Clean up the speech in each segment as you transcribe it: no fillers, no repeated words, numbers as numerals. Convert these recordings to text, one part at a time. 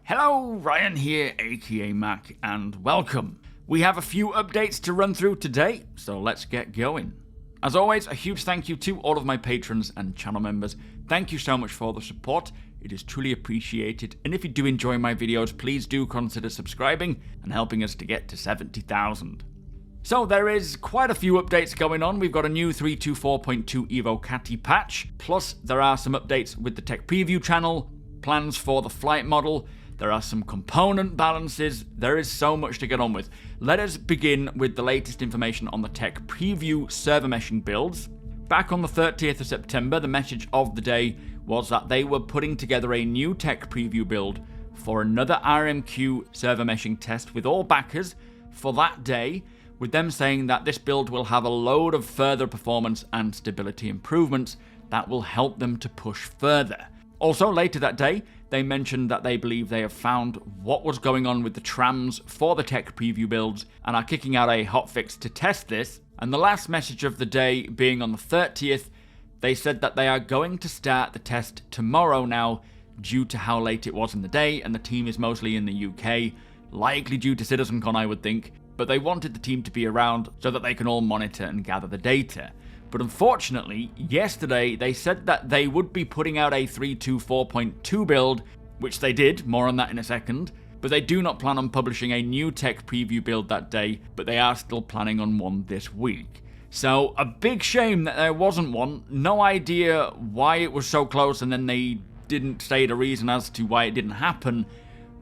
Hello, Ryan here, aka Mac, and welcome. We have a few updates to run through today, so let's get going. As always, a huge thank you to all of my patrons and channel members. Thank you so much for the support. It is truly appreciated, and if you do enjoy my videos, please do consider subscribing and helping us to get to 70,000. So there is quite a few updates going on. We've got a new 324.2 Evo Catty patch, plus there are some updates with the tech preview channel, plans for the flight model, there are some component balances, there is so much to get on with. Let us begin with the latest information on the tech preview server meshing builds. Back on the 30th of September, the message of the day was that they were putting together a new tech preview build for another RMQ server meshing test with all backers for that day, with them saying that this build will have a load of further performance and stability improvements that will help them to push further. Also, later that day, they mentioned that they believe they have found what was going on with the trams for the tech preview builds and are kicking out a hotfix to test this. And the last message of the day being on the 30th, they said that they are going to start the test tomorrow now due to how late it was in the day, and the team is mostly in the UK, likely due to CitizenCon I would think, but they wanted the team to be around so that they can all monitor and gather the data. But unfortunately, yesterday they said that they would be putting out a 324.2 build, which they did, more on that in a second, but they do not plan on publishing a new tech preview build that day, but they are still planning on one this week. So, a big shame that there wasn't one. No idea why it was so close, and then they didn't state a reason as to why it didn't happen,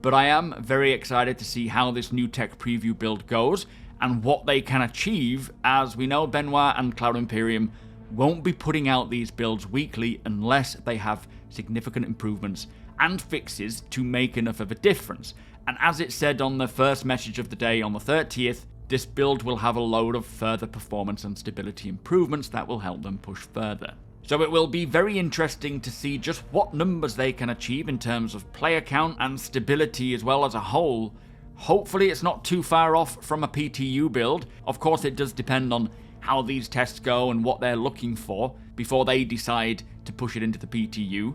but I am very excited to see how this new tech preview build goes, and what they can achieve, as we know Benoit and Cloud Imperium won't be putting out these builds weekly unless they have significant improvements and fixes to make enough of a difference. And as it said on the first message of the day on the 30th, this build will have a load of further performance and stability improvements that will help them push further. So it will be very interesting to see just what numbers they can achieve in terms of player count and stability as well as a whole. Hopefully it's not too far off from a PTU build. Of course it does depend on how these tests go and what they're looking for before they decide to push it into the PTU.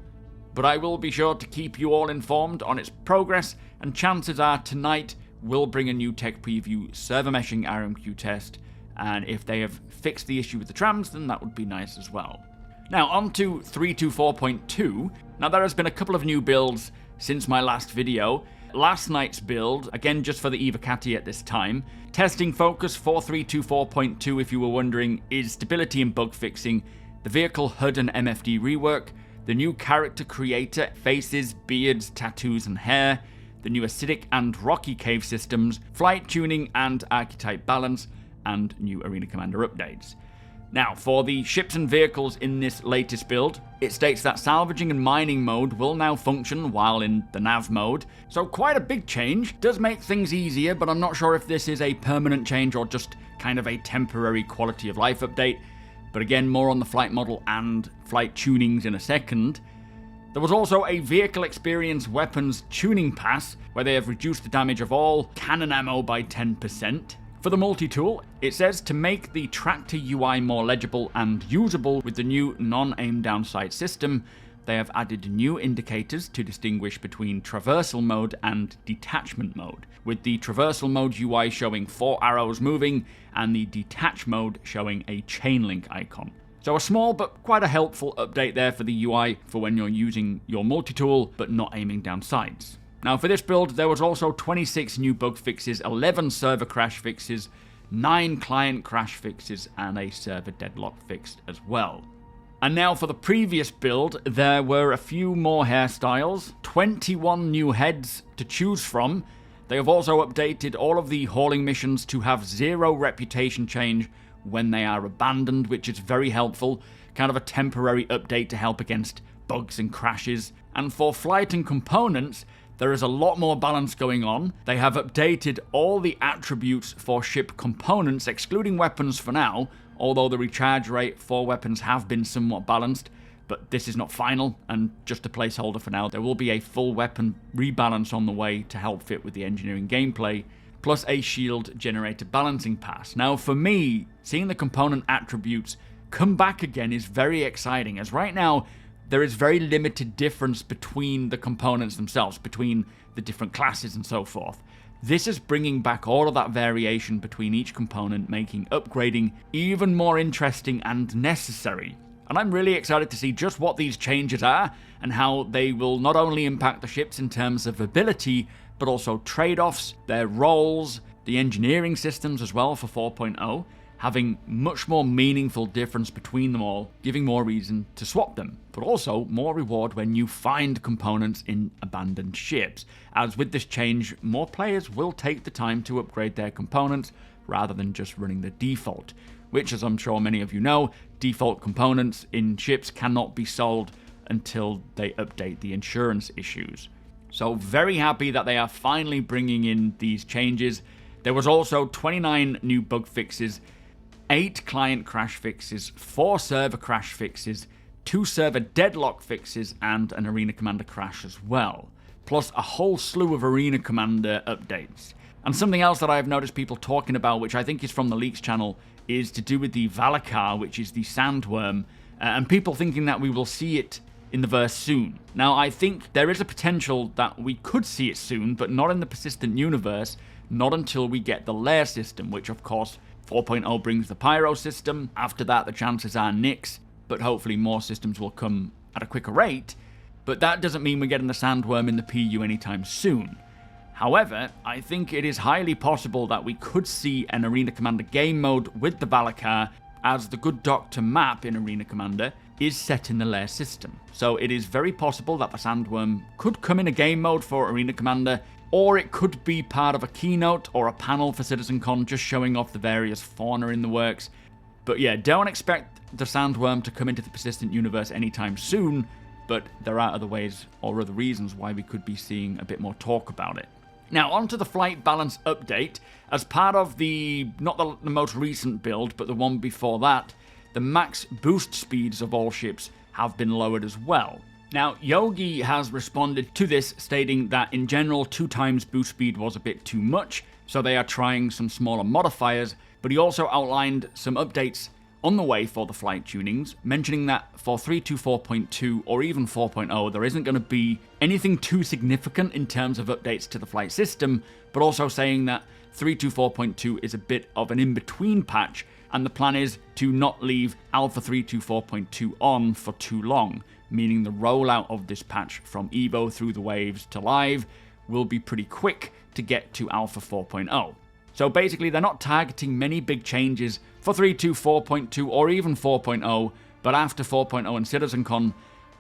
But I will be sure to keep you all informed on its progress, and chances are tonight we'll bring a new tech preview server meshing RMQ test, and if they have fixed the issue with the trams, then that would be nice as well. Now on to 324.2. Now there has been a couple of new builds since my last video. Last night's build, again just for the Evo Catty at this time. Testing focus for 324.2, if you were wondering, is stability and bug fixing, the vehicle HUD and MFD rework, the new character creator, faces, beards, tattoos and hair, the new acidic and rocky cave systems, flight tuning and archetype balance, and new arena commander updates. Now, for the ships and vehicles in this latest build, it states that salvaging and mining mode will now function while in the nav mode, so quite a big change. Does make things easier, but I'm not sure if this is a permanent change or just kind of a temporary quality of life update. But again, more on the flight model and flight tunings in a second. There was also a vehicle experience weapons tuning pass, where they have reduced the damage of all cannon ammo by 10%. For the multi-tool, it says to make the tractor UI more legible and usable with the new non-aim down sight system, they have added new indicators to distinguish between traversal mode and detachment mode, with the traversal mode UI showing 4 arrows moving and the detach mode showing a chain link icon. So a small but quite a helpful update there for the UI for when you're using your multi-tool but not aiming down sights. Now for this build, there was also 26 new bug fixes, 11 server crash fixes, 9 client crash fixes, and a server deadlock fix as well. And now for the previous build, there were a few more hairstyles, 21 new heads to choose from. They have also updated all of the hauling missions to have 0 reputation change when they are abandoned, which is very helpful, kind of a temporary update to help against bugs and crashes. And for flight and components, there is a lot more balance going on. They have updated all the attributes for ship components, excluding weapons for now, although the recharge rate for weapons have been somewhat balanced, but this is not final and just a placeholder for now. There will be a full weapon rebalance on the way to help fit with the engineering gameplay, plus a shield generator balancing pass. Now for me, seeing the component attributes come back again is very exciting, as right now there is very limited difference between the components themselves, between the different classes and so forth. This is bringing back all of that variation between each component, making upgrading even more interesting and necessary. And I'm really excited to see just what these changes are, and how they will not only impact the ships in terms of ability, but also trade-offs, their roles, the engineering systems as well for 4.0, having much more meaningful difference between them all, giving more reason to swap them, but also more reward when you find components in abandoned ships, as with this change, more players will take the time to upgrade their components rather than just running the default, which, as I'm sure many of you know, default components in ships cannot be sold until they update the insurance issues. So very happy that they are finally bringing in these changes. There was also 29 new bug fixes, 8 client crash fixes, 4 server crash fixes, 2 server deadlock fixes, and an Arena Commander crash as well. Plus a whole slew of Arena Commander updates. And something else that I have noticed people talking about, which I think is from the Leaks channel, is to do with the Valakar, which is the Sandworm, and people thinking that we will see it in the verse soon. Now, I think there is a potential that we could see it soon, but not in the persistent universe, not until we get the lair system, which of course 4.0 brings the Pyro system. After that, the chances are nix, but hopefully more systems will come at a quicker rate. But that doesn't mean we're getting the Sandworm in the PU anytime soon. However, I think it is highly possible that we could see an Arena Commander game mode with the Valakar, as the good Doctor map in Arena Commander is set in the lair system. So it is very possible that the Sandworm could come in a game mode for Arena Commander, or it could be part of a keynote or a panel for CitizenCon, just showing off the various fauna in the works. But yeah, don't expect the Sandworm to come into the persistent universe anytime soon, but there are other ways or other reasons why we could be seeing a bit more talk about it. Now, onto the flight balance update. As part of not the most recent build, but the one before that, the max boost speeds of all ships have been lowered as well. Now, Yogi has responded to this, stating that in general 2 times boost speed was a bit too much, so they are trying some smaller modifiers, but he also outlined some updates on the way for the flight tunings, mentioning that for 3.24.2 or even 4.0 there isn't going to be anything too significant in terms of updates to the flight system, but also saying that 3.24.2 is a bit of an in-between patch, and the plan is to not leave Alpha 3.24.2 on for too long, meaning the rollout of this patch from Evo through the waves to live will be pretty quick to get to Alpha 4.0. So basically they're not targeting many big changes for 3.24.2 or even 4.0, but after 4.0 and CitizenCon,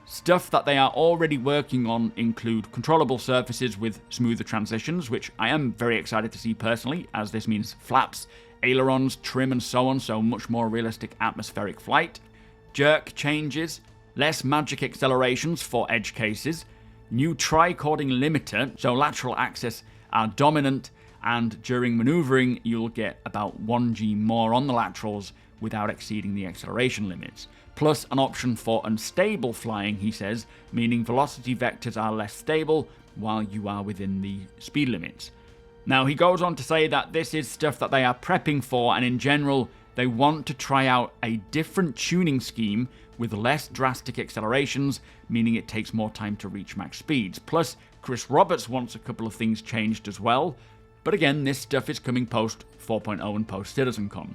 stuff that they are already working on include controllable surfaces with smoother transitions, which I am very excited to see personally, as this means flaps, ailerons, trim and so on, so much more realistic atmospheric flight. Jerk changes, less magic accelerations for edge cases, new tricording limiter, so lateral axis are dominant, and during maneuvering you'll get about 1g more on the laterals without exceeding the acceleration limits. Plus an option for unstable flying, he says, meaning velocity vectors are less stable while you are within the speed limits. Now he goes on to say that this is stuff that they are prepping for, and in general they want to try out a different tuning scheme with less drastic accelerations, meaning it takes more time to reach max speeds. Plus Chris Roberts wants a couple of things changed as well, but again this stuff is coming post 4.0 and post CitizenCon.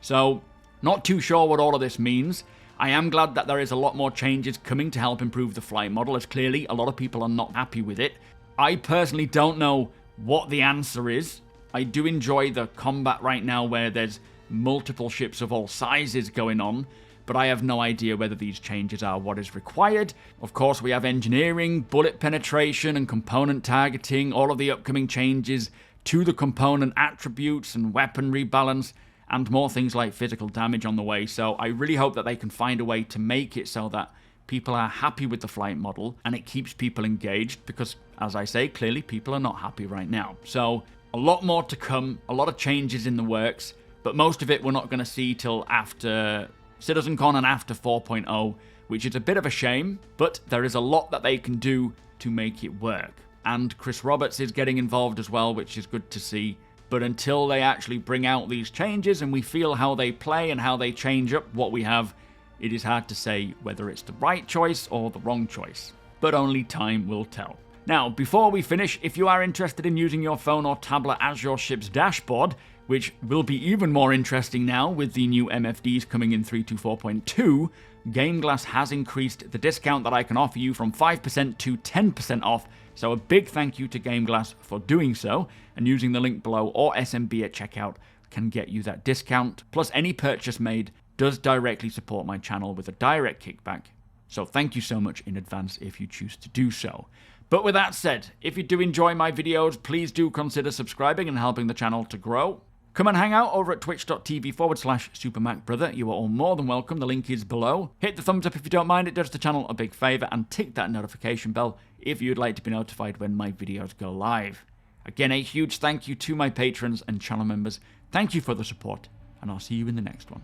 So not too sure what all of this means. I am glad that there is a lot more changes coming to help improve the flight model, as clearly a lot of people are not happy with it. I personally don't know what the answer is. I do enjoy the combat right now where there's multiple ships of all sizes going on, but I have no idea whether these changes are what is required. Of course, we have engineering, bullet penetration, and component targeting, all of the upcoming changes to the component attributes and weapon rebalance, and more things like physical damage on the way. So I really hope that they can find a way to make it so that people are happy with the flight model and it keeps people engaged, because, as I say, clearly people are not happy right now. So a lot more to come, a lot of changes in the works, but most of it we're not going to see till after CitizenCon and after 4.0, which is a bit of a shame, but there is a lot that they can do to make it work. And Chris Roberts is getting involved as well, which is good to see. But until they actually bring out these changes and we feel how they play and how they change up what we have, it is hard to say whether it's the right choice or the wrong choice, but only time will tell. Now, before we finish, if you are interested in using your phone or tablet as your ship's dashboard, which will be even more interesting now with the new MFDs coming in 324.2, GameGlass has increased the discount that I can offer you from 5% to 10% off, so a big thank you to GameGlass for doing so, and using the link below or SMB at checkout can get you that discount, plus any purchase made does directly support my channel with a direct kickback, so thank you so much in advance if you choose to do so. But with that said, if you do enjoy my videos, please do consider subscribing and helping the channel to grow. Come and hang out over at twitch.tv/SuperMacBrother. You are all more than welcome. The link is below. Hit the thumbs up if you don't mind. It does the channel a big favour. And tick that notification bell if you'd like to be notified when my videos go live. Again, a huge thank you to my patrons and channel members. Thank you for the support. And I'll see you in the next one.